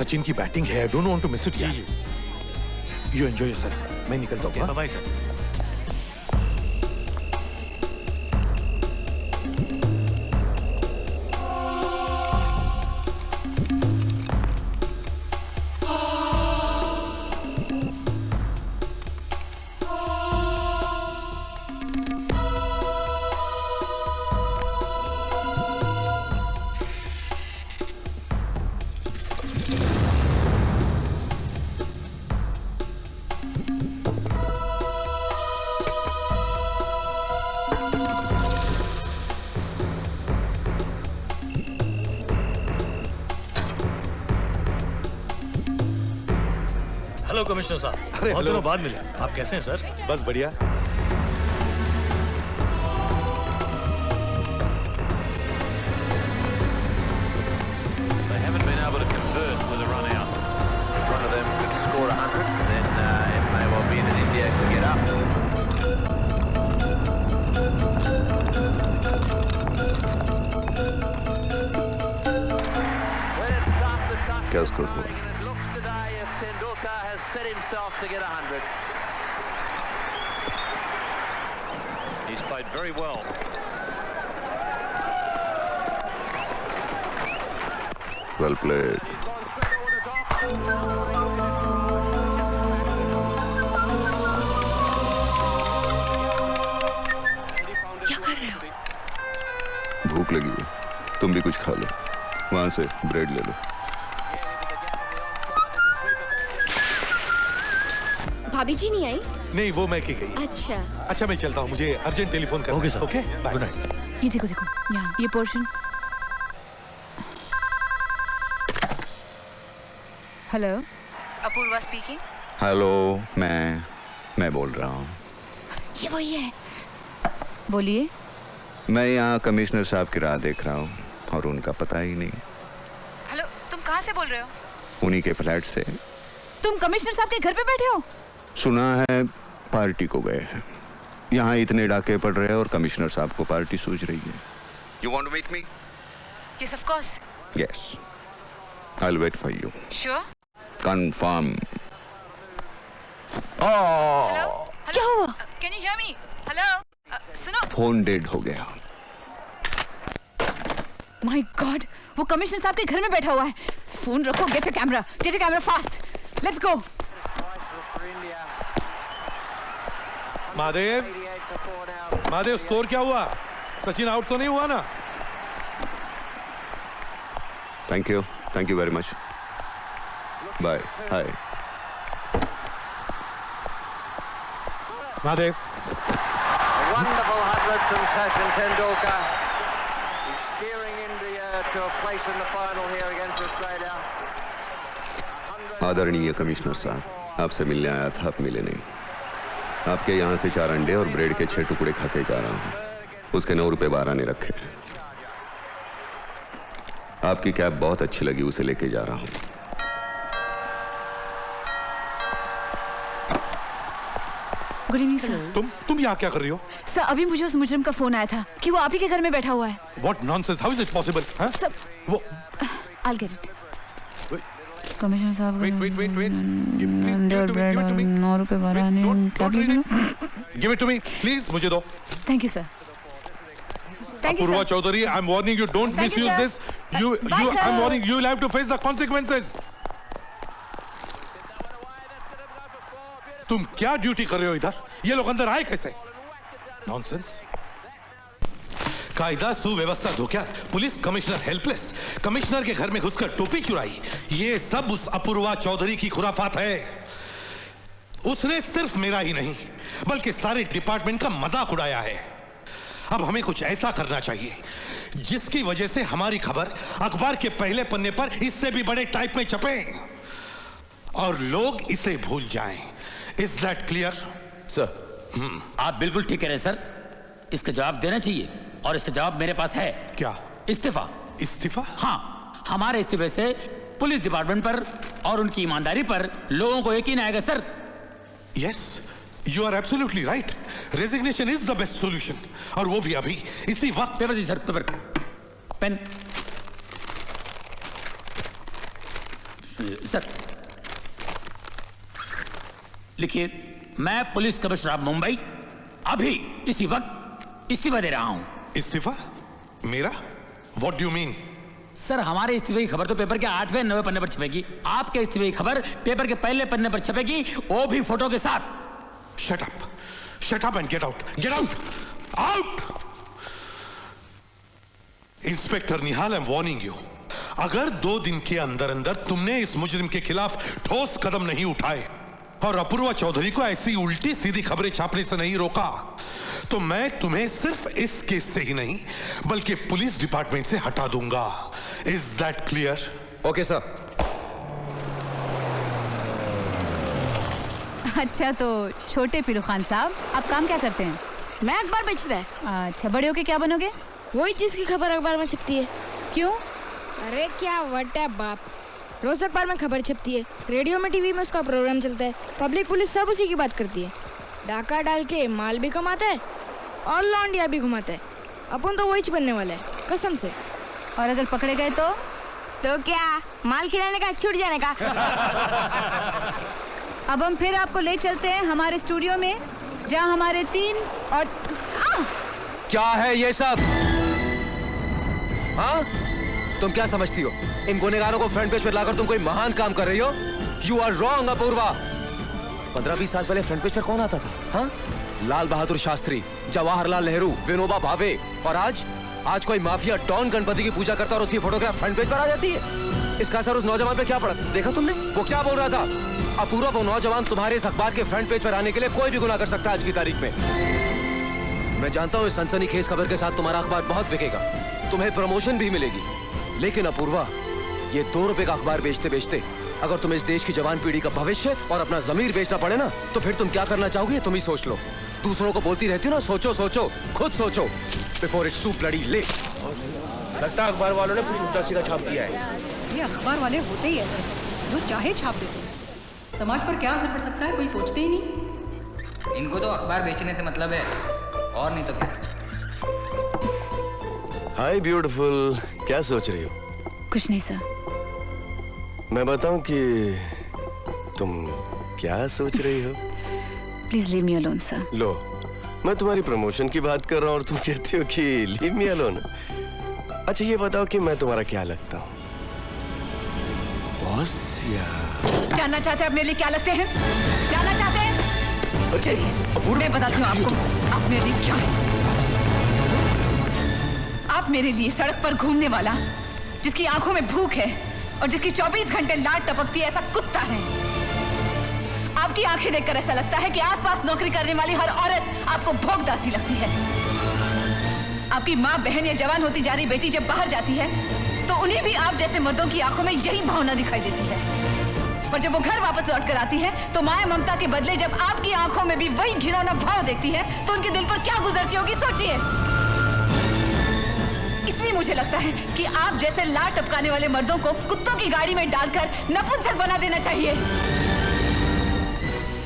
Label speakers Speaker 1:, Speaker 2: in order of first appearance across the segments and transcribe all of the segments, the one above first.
Speaker 1: सचिन की बैटिंग है, I don't want to miss it यार। यू एंजॉय योरसेल्फ, मैं निकलता हूँ।
Speaker 2: Bye sir. हेलो कमिश्नर साहब,
Speaker 1: अरे
Speaker 2: बहुत
Speaker 1: हेलो।
Speaker 2: दिनों बाद मिले। आप कैसे हैं सर?
Speaker 1: बस बढ़िया।
Speaker 3: They haven't been able to convert with a run out. One of them could score 100, and then it may well be that India could get up.
Speaker 4: क्या स्कोर हुआ?
Speaker 3: It looks today if Tendulkar has set himself to get 100. He's played very well.
Speaker 4: Well played.
Speaker 5: क्या कर रहे हो?
Speaker 4: भूख लगी है, तुम भी कुछ खा लो, वहां से ब्रेड ले लो।
Speaker 5: भाभी जी नहीं आई?
Speaker 1: नहीं, वो मैं की गई।
Speaker 5: अच्छा,
Speaker 1: अच्छा मैं चलता हूँ, मुझे अर्जेंट टेलीफोन करना
Speaker 2: ओके
Speaker 1: है।
Speaker 2: Sir.
Speaker 1: Okay bye.
Speaker 2: Good night.
Speaker 6: ये देखो देखो यहाँ ये portion. Hello, Apurva speaking.
Speaker 4: Hello, मैं बोल रहा हूँ।
Speaker 6: ये वही है, बोलिए।
Speaker 4: मैं यहाँ कमिश्नर साहब की राह देख रहा हूँ और उनका पता ही नहीं।
Speaker 6: हेलो, तुम कहाँ से बोल रहे हो?
Speaker 4: उन्हीं के फ्लैट से।
Speaker 6: तुम कमिश्नर साहब के घर पे बैठे हो?
Speaker 4: सुना है पार्टी को गए हैं। यहाँ इतने डाके पड़ रहे हैं और कमिश्नर साहब को पार्टी सूझ रही है। You want to meet me?
Speaker 6: Yes of course.
Speaker 4: Yes, I will wait for you.
Speaker 6: Sure.
Speaker 4: Confirm.
Speaker 6: क्या हुआ? Can you hear me? Hello, सुनो।
Speaker 4: फोन डेड हो गया।
Speaker 6: माय गॉड, वो कमिश्नर साहब के घर में बैठा हुआ है। फोन रखो, get a camera fast. Let's go.
Speaker 1: Mahadev, Mahadev score क्या हुआ? सचिन आउट तो नहीं हुआ ना?
Speaker 4: Thank you very much. Bye. Hi
Speaker 1: Mahadev.
Speaker 3: A wonderful 100 from Sachin Tendulkar. He's steering India to a place in the final here against Australia.
Speaker 4: आदरणीय commissioner साहब, आपसे मिलने आया था, आप मिले नहीं। आपके यहाँ से 4 अंडे और ब्रेड के 6 टुकड़े खा के जा रहा हूँ। उसके 9 रुपए 12 ने रखे। आपकी कैब बहुत अच्छी लगी, उसे लेके जा रहा हूँ।
Speaker 6: Good evening sir.
Speaker 1: तुम यहाँ क्या कर रही हो?
Speaker 6: सर, अभी मुझे उस मुजरिम का फोन आया था कि वो आप ही के घर में बैठा हुआ है।
Speaker 1: What nonsense? How is it possible? हाँ?
Speaker 6: सर,
Speaker 1: वो
Speaker 6: I'll get it.
Speaker 1: Wait.
Speaker 6: Commissioner साहब
Speaker 1: Wait. Please, give it to me. Give it to me.
Speaker 6: 9 रुपए 12 ने।
Speaker 1: Don't read it. Give it to me, please. मुझे दो।
Speaker 6: Thank you sir. Thank you
Speaker 1: Apurva
Speaker 6: sir.
Speaker 1: Chaudhary, I'm warning you. Don't
Speaker 6: Thank you,
Speaker 1: misuse
Speaker 6: sir.
Speaker 1: this.
Speaker 6: Bye, sir.
Speaker 1: I'm warning you. You'll have to face the consequences. तुम क्या duty कर रहे हो इधर? ये लोग अंदर आए कैसे? नॉनसेंस। कायदा सुव्यवस्था धोखा, पुलिस कमिश्नर हेल्पलेस, कमिश्नर के घर में घुसकर टोपी चुराई, ये सब उस अपूर्वा चौधरी की खुराफात है। उसने सिर्फ मेरा ही नहीं बल्कि सारे डिपार्टमेंट का मजाक उड़ाया है। अब हमें कुछ ऐसा करना चाहिए जिसकी वजह से हमारी खबर अखबार के पहले पन्ने पर इससे भी बड़े टाइप में छपे और लोग इसे भूल जाएं। Is that clear?
Speaker 7: सर, आप बिल्कुल ठीक कह रहे हैं सर। इसका जवाब देना चाहिए और इसका जवाब मेरे पास है।
Speaker 1: क्या?
Speaker 7: इस्तीफा।
Speaker 1: इस्तीफा?
Speaker 7: हाँ, हमारे इस्तीफे से पुलिस डिपार्टमेंट पर और उनकी ईमानदारी पर लोगों को यकीन आएगा sir.
Speaker 1: Yes, you are absolutely right. Resignation is the best solution, और वो भी अभी इसी वक्त।
Speaker 7: पेपर दीजिए सर, पेपर, पेन। सर लिखिए, मैं पुलिस कमिश्नर ऑफ मुंबई अभी इसी वक्त इस्तीफा दे रहा हूं।
Speaker 1: इस्तीफा? मेरा? What do you mean?
Speaker 7: Sir हमारे इस्तीफे की खबर तो पेपर के 8वें 9वें पन्ने पर छपेगी, आपके इस्तीफे की खबर पेपर के पहले पन्ने पर छपेगी, वो भी फोटो के साथ।
Speaker 1: Shut up and get out, get out, out! Inspector Nihal, I am warning you, अगर 2 दिन के अंदर अंदर तुमने इस मुजरिम के खिलाफ ठोस कदम नहीं उठाए और अपूर्वा चौधरी को ऐसी उल्टी सीधी खबरें छापने से नहीं रोका, तो मैं तुम्हें सिर्फ इस केस से ही नहीं बल्कि पुलिस डिपार्टमेंट से हटा दूंगा। Is that clear?
Speaker 8: Okay sir.
Speaker 6: अच्छा तो छोटे पीरू खान साहब, आप काम क्या करते हैं?
Speaker 5: मैं अखबार बेचता है।
Speaker 6: अच्छा, बड़े होके क्या बनोगे?
Speaker 5: वही चीज की खबर अखबार में छपती है।
Speaker 6: क्यों?
Speaker 5: अरे क्या वट है बाप, रोज अखबार में खबर छपती है, रेडियो में टीवी में उसका प्रोग्राम चलता है, पब्लिक पुलिस सब उसी की बात करती है, डाका डाल के माल भी कमाता है और लौंडिया भी घुमाता है। अपन तो वही बनने वाला है कसम से।
Speaker 6: और अगर पकड़े गए तो
Speaker 5: क्या माल खिलाने का, छूट जाने का?
Speaker 6: अब हम फिर आपको ले चलते हैं हमारे स्टूडियो में, जहां हमारे 3 और
Speaker 8: क्या है ये सब? हाँ, तुम क्या समझती हो? इन गुनेगारों को फ्रंट पेज पर लाकर तुम कोई महान काम कर रही हो? You are wrong Apoorva. 15-20 साल पहले फ्रंट पेज पर कौन आता था? हाँ, लाल बहादुर शास्त्री, जवाहरलाल नेहरू, विनोबा भावे, और आज कोई माफिया डॉन गणपति की पूजा करता और उसकी फोटोग्राफ फ्रंट पेज पर आ जाती है। इसका असर उस नौजवान पे क्या पड़ा देखा तुमने? वो क्या बोल रहा था? अपूर्वा, वो नौजवान तुम्हारे इस अखबार के फ्रंट पेज पर आने के लिए कोई भी गुनाह कर सकता है आज की तारीख में। मैं जानता हूँ इस सनसनीखेज खबर के साथ तुम्हारा अखबार बहुत बिकेगा, तुम्हें प्रमोशन भी मिलेगी, लेकिन अपूर्वा, ये 2 रुपए का अखबार बेचते बेचते अगर तुम्हें इस देश की जवान पीढ़ी का भविष्य और अपना जमीर बेचना पड़े ना, तो फिर तुम क्या करना चाहोगे तुम ही सोच लो। दूसरों को बोलती रहती हो ना, सोचो सोचो, खुद सोचो, before it's too bloody late.
Speaker 9: लगता है अखबार वालों ने पूरी उल्टा सीधा छाप दिया है।
Speaker 10: ये अखबार वाले होते ही ऐसे, जो चाहे छाप देते हैं। समाज पर क्या असर पड़ सकता है कोई सोचते ही नहीं।
Speaker 11: इनको तो अखबार बेचने से मतलब है, और नहीं तो क्या।
Speaker 9: हाय ब्यूटीफुल, क्या सोच रही हो?
Speaker 6: कुछ नहीं सर।
Speaker 9: मैं बताऊं कि तुम क्या सोच रही हो?
Speaker 6: Please leave me alone sir.
Speaker 9: लो, मैं तुम्हारी प्रमोशन की बात कर रहा हूँ और तुम कहती हो कि लीव मी अलोन। अच्छा ये बताओ कि मैं तुम्हारा क्या लगता हूँ, बॉस या?
Speaker 6: जानना चाहते हैं आप मेरे लिए क्या लगते हैं? जानना चाहते हैं? चलिए मैं बताती हूँ आपको आप मेरे लिए क्या है। आप मेरे लिए सड़क पर घूमने वाला, जिसकी आंखों में भूख है और जिसकी 24 घंटे लाट टपकती है, ऐसा कुत्ता है। आपकी आंखें देखकर ऐसा लगता है कि आसपास नौकरी करने वाली हर औरत आपको भोगदासी लगती है। आपकी माँ, बहन या जवान होती जा रही बेटी जब बाहर जाती है तो उन्हें भी आप जैसे मर्दों की आंखों में यही भावना दिखाई देती है, पर जब वो घर वापस लौट कर आती है तो माया ममता के बदले जब आपकी आंखों में भी वही घिनौना भाव देखती है तो उनके दिल पर क्या गुजरती होगी सोचिए। इसलिए मुझे लगता है कि आप जैसे लाट टपकाने वाले मर्दों को कुत्तों की गाड़ी में डालकर नपुंसक बना देना चाहिए।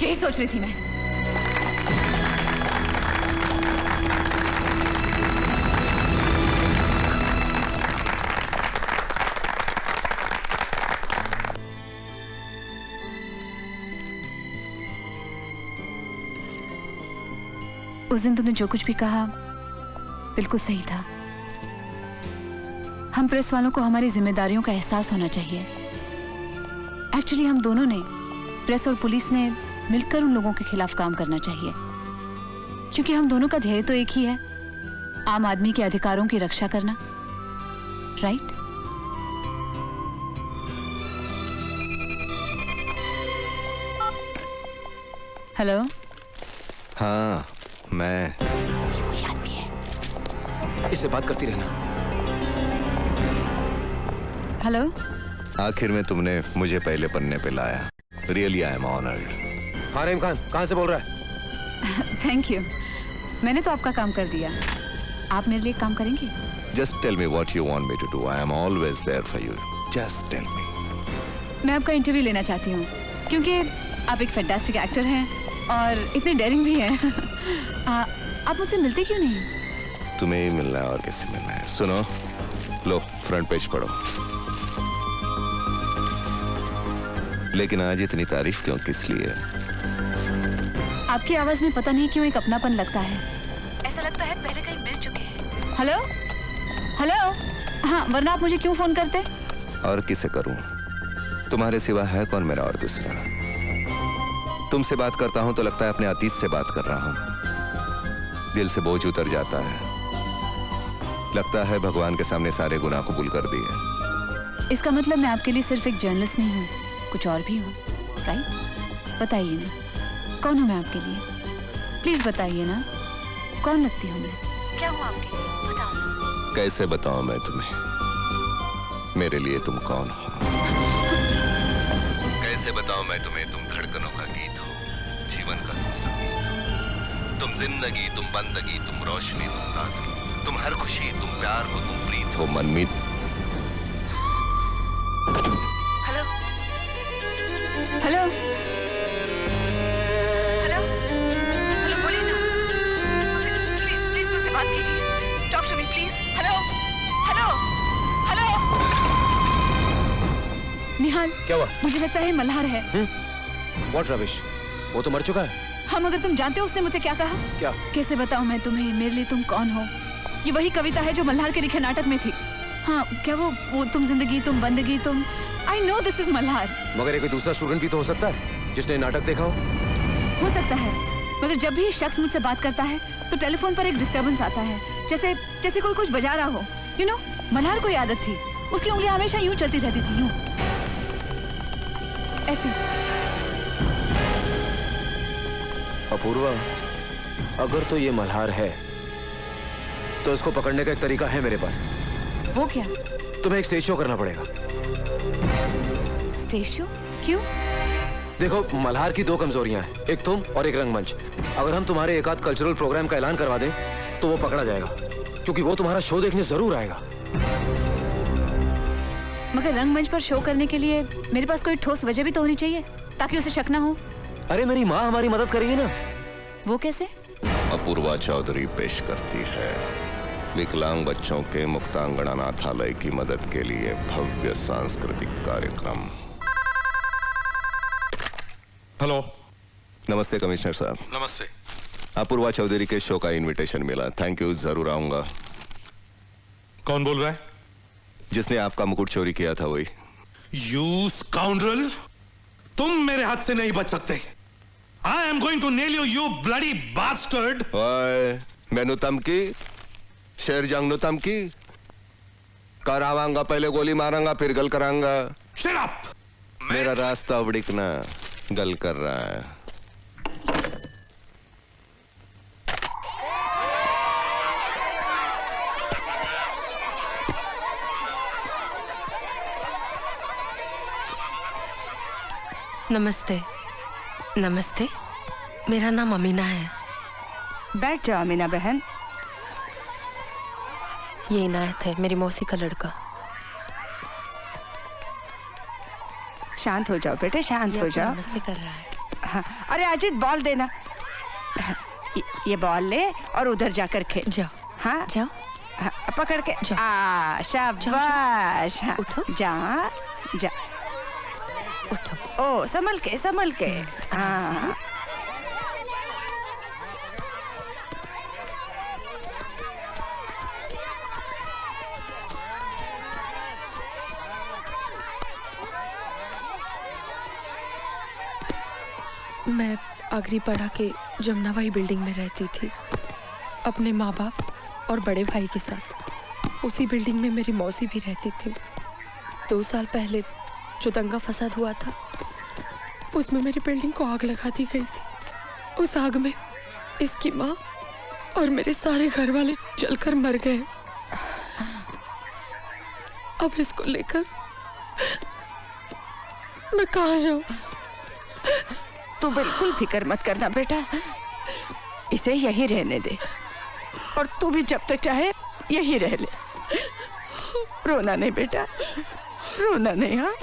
Speaker 6: यही सोच रही थी मैं। उस दिन तुमने जो कुछ भी कहा बिल्कुल सही था। हम प्रेस वालों को हमारी जिम्मेदारियों का एहसास होना चाहिए। एक्चुअली हम दोनों ने, प्रेस और पुलिस ने मिलकर उन लोगों के खिलाफ काम करना चाहिए, क्योंकि हम दोनों का ध्येय तो एक ही है, आम आदमी के अधिकारों की रक्षा करना। राइट? हेलो।
Speaker 9: हाँ मैं।
Speaker 6: कोई आदमी है।
Speaker 8: इससे बात करती रहना।
Speaker 6: हेलो।
Speaker 9: आखिर में तुमने मुझे पहले पन्ने पे लाया। Really I am honoured.
Speaker 8: हाँ रहीम खान, कहाँ से बोल रहा है?
Speaker 6: Thank you. मैंने तो आपका काम कर दिया, आप मेरे लिए काम करेंगे?
Speaker 9: Just tell me what you want me to do. I am always there for you. Just tell me.
Speaker 6: मैं आपका इंटरव्यू लेना चाहती हूँ, क्योंकि आप एक फैंटास्टिक एक्टर हैं और इतने डेयरिंग भी हैं। आप मुझसे मिलते क्यों नहीं?
Speaker 9: तुम्हें ही मिलना है और किससे मिलना है? सुनो, लो फ्रंट पेज पढ़ो।
Speaker 4: लेकिन आज इतनी तारीफ क्यों, किस लिए?
Speaker 6: आपकी आवाज में पता नहीं क्यों एक अपनापन लगता है। ऐसा लगता है पहले कहीं मिल चुके हैं। हेलो हेलो, हाँ, वरना आप मुझे क्यों फोन करते?
Speaker 4: और किसे करूं? तुम्हारे सिवा है कौन मेरा और दूसरा? तुमसे बात करता हूं तो लगता है अपने अतीत से बात कर रहा हूं। दिल से बोझ उतर जाता है, लगता है भगवान के सामने सारे गुनाह कबूल कर दिए।
Speaker 6: इसका मतलब मैं आपके लिए सिर्फ एक जर्नलिस्ट नहीं हूँ, कुछ और भी हूँ, राइट? बताइए ना, कौन हूँ मैं आपके लिए? प्लीज बताइए ना, कौन लगती हूँ मैं? क्या हूँ आपके लिए? बताओ ना।
Speaker 4: कैसे बताऊं मैं तुम्हें, मेरे लिए तुम कौन हो? कैसे बताऊं मैं तुम्हें, तुम धड़कनों का गीत हो, जीवन का तुम संगीत हो, तुम जिंदगी, तुम बंदगी, तुम रोशनी, तुम ताजगी, तुम हर खुशी, तुम प्यार हो, तुम प्रीत हो, मनमीत।
Speaker 6: हेलो हेलो हेलो हेलो, बोलिए ना, मुझसे प्लीज मुझसे बात कीजिए। Talk to me please. Hello hello hello. Nihal,
Speaker 8: क्या हुआ?
Speaker 6: मुझे लगता है मल्हार है।
Speaker 8: What rubbish? वो तो मर चुका है।
Speaker 6: हम, अगर तुम जानते हो उसने मुझसे क्या कहा?
Speaker 8: क्या?
Speaker 6: कैसे बताऊं मैं तुम्हें, मेरे लिए तुम कौन हो? ये वही कविता है जो मल्हार के लिखे नाटक में थी। हाँ, क्या वो तुम जिंदगी, तुम बंदगी, तुम। I know this is Malhar.
Speaker 8: मगर ये कोई दूसरा स्टूडेंट भी तो हो सकता है जिसने नाटक देखा
Speaker 6: हो सकता है, मगर जब भी ये शख्स मुझसे बात करता है तो टेलीफोन पर एक डिस्टर्बेंस आता है, जैसे कोई कुछ बजा रहा हो। यू नो, मल्हार को आदत थी, उसकी उंगलियां हमेशा यूं चलती रहती थी, यूं ऐसे।
Speaker 8: अपूर्वा, अगर तो ये मल्हार है तो इसको पकड़ने का एक तरीका है मेरे पास।
Speaker 6: वो क्या?
Speaker 8: तुम्हें एक स्टेज शो करना पड़ेगा।
Speaker 6: Stage show? क्यों?
Speaker 8: देखो, मल्हार की दो कमजोरियां हैं, एक तुम और एक रंगमंच। अगर हम तुम्हारे एक आध कल्चरल प्रोग्राम का ऐलान करवा दें तो वो पकड़ा जाएगा, क्योंकि वो तुम्हारा शो देखने जरूर आएगा।
Speaker 6: मगर रंगमंच पर शो करने के लिए मेरे पास कोई ठोस वजह भी तो होनी चाहिए ताकि उसे शक ना हो।
Speaker 8: अरे मेरी माँ हमारी मदद करेगी ना।
Speaker 6: वो कैसे?
Speaker 4: अपूर्वा चौधरी पेश करती है विकलांग बच्चों के मुक्तांगण अनाथालय की मदद के लिए भव्य सांस्कृतिक कार्यक्रम।
Speaker 1: हेलो।
Speaker 4: नमस्ते कमिश्नर साहब।
Speaker 1: नमस्ते।
Speaker 4: अपूर्वा चौधरी के शो का इनविटेशन मिला, थैंक यू, जरूर आऊंगा।
Speaker 1: कौन बोल रहा है?
Speaker 4: जिसने आपका मुकुट चोरी किया था वही।
Speaker 1: यू स्काउंड्रल, तुम मेरे हाथ से नहीं बच सकते। I am going to nail you, you bloody bastard!
Speaker 4: ओए, मैनू तमकी, शेर जंग नु तमकी, करावांगा, पहले गोली मारांगा फिर गल करांगा।
Speaker 1: Shut up!
Speaker 4: मेरा रास्ता उड़कना गल कर रहा है।
Speaker 12: नमस्ते। नमस्ते, मेरा नाम अमीना है।
Speaker 13: बैठ जाओ अमीना बहन।
Speaker 12: ये इनायत है, मेरी मौसी का लड़का।
Speaker 13: शांत हो जाओ बेटे, शांत हो जाओ।
Speaker 12: नमस्ते कर रहा है।
Speaker 13: हाँ, अरे अजीत बॉल देना। ये बॉल ले और उधर जाकर खेल।
Speaker 12: जाओ।
Speaker 13: हाँ
Speaker 12: जाओ।
Speaker 13: हाँ, पकड़ के। शाबाश। हाँ,
Speaker 12: उठो।
Speaker 13: जा जा।
Speaker 12: उठो।
Speaker 13: ओ, संभल के, संभल के। हाँ।
Speaker 12: मैं आगरी पड़ा के जमुनाबाई बिल्डिंग में रहती थी, अपने माँ बाप और बड़े भाई के साथ। उसी बिल्डिंग में मेरी मौसी भी रहती थी। 2 साल पहले जो दंगा फसाद हुआ था, उसमें मेरी बिल्डिंग को आग लगा दी गई थी। उस आग में इसकी माँ और मेरे सारे घर वाले जलकर मर गए। अब इसको लेकर मैं कहाँ जाऊँ?
Speaker 13: तू बिल्कुल फिक्र मत करना बेटा, इसे यही रहने दे, और तू भी जब तक चाहे यही रह ले। रोना नहीं बेटा, रोना नहीं। हाँ,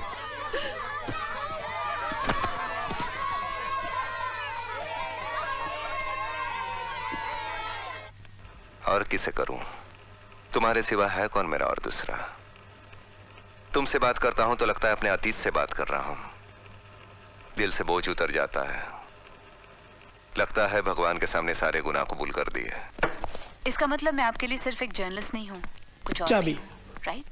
Speaker 4: और किसे करूं? तुम्हारे सिवा है कौन मेरा और दूसरा? तुमसे बात करता हूं तो लगता है अपने अतीत से बात कर रहा हूं। दिल से बोझ उतर जाता है। लगता है भगवान के सामने सारे गुनाह कबूल कर दिए।
Speaker 6: इसका मतलब मैं आपके लिए सिर्फ एक जर्नलिस्ट नहीं हूँ, कुछ और
Speaker 9: चाबी।
Speaker 6: राइट?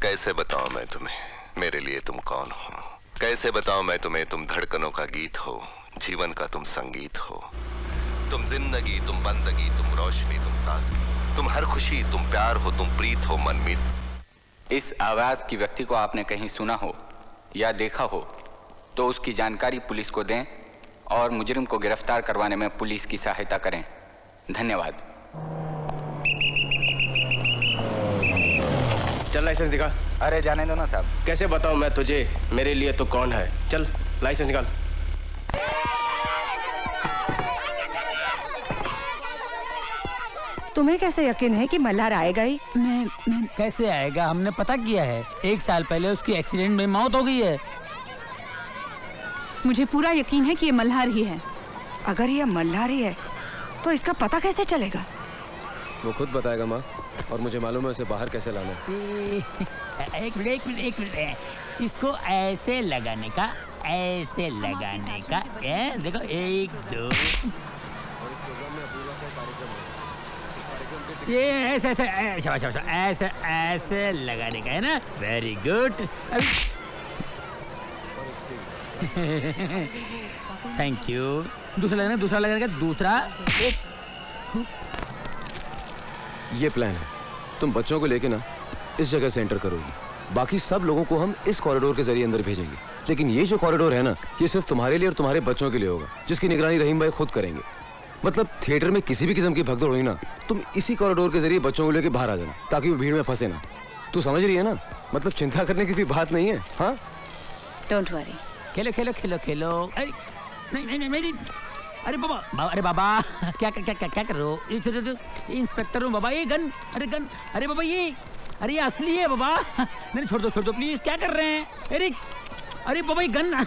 Speaker 4: कैसे बताऊं मैं तुम्हें मेरे लिए तुम कौन हो? कैसे बताऊं मैं तुम्हें तुम धड़कनों का गीत हो, जीवन का तुम संगीत हो। तुम जिंदगी, तुम बंदगी, तुम रोशनी, तुम ताजगी, तुम हर खुशी, तुम प्यार हो, तुम प्रीत हो, मनमीत।
Speaker 11: इस आवाज की व्यक्ति को आपने कहीं सुना हो या देखा हो तो उसकी जानकारी पुलिस को दें और मुजरिम को गिरफ्तार करवाने में पुलिस की सहायता करें। धन्यवाद।
Speaker 9: चल लाइसेंस दिखा।
Speaker 11: अरे जाने दो ना साहब।
Speaker 9: कैसे बताऊं मैं तुझे मेरे लिए तो कौन है? चल लाइसेंस निकाल।
Speaker 13: तुम्हें कैसे यकीन है कि मल्हार आएगा ही?
Speaker 6: मैं
Speaker 7: कैसे आएगा? हमने पता किया है, 1 साल पहले उसकी एक्सीडेंट में मौत हो गई है।
Speaker 6: मुझे पूरा यकीन है कि ये मल्हार ही है।
Speaker 13: अगर ये मल्हार ही है तो इसका पता कैसे चलेगा?
Speaker 8: वो खुद बताएगा माँ, और मुझे मालूम है उसे बाहर कैसे लाना है।
Speaker 7: एक मिनट, इसको ऐसे लगाने का, ऐसे लगाने का। देखो 1 2 ये ऐसे ऐसे शाबाश ऐसे ऐसे लगाने का है ना। Very good. Thank you. दूसरा लगाने का दूसरा।
Speaker 8: ये प्लान है, तुम बच्चों को लेके ना इस जगह से एंटर करोगी। बाकी सब लोगों को हम इस कॉरिडोर के जरिए अंदर भेजेंगे, लेकिन ये जो कॉरिडोर है ना, ये सिर्फ तुम्हारे लिए और तुम्हारे बच्चों के लिए होगा, जिसकी निगरानी रहीम भाई खुद करेंगे। मतलब थिएटर में किसी भी किस्म की भगदड़ हुई ना, तुम इसी कॉरिडोर के जरिए बच्चों को लेके बाहर आ जाना, ताकि वो भीड़ में फंसे ना। तू समझ रही है ना? मतलब चिंता करने की कोई बात नहीं है। हाँ,
Speaker 6: डोंट वरी।
Speaker 7: खेलो खेलो खेलो खेलो। अरे नहीं। अरे बाबा क्या कर रहे हो? इंस्पेक्टर हूँ बाबा। ये गन, अरे गन, अरे बाबा ये असली है बाबा। नहीं छोड़ दो प्लीज। क्या कर रहे हैं? अरे बाबा ये गन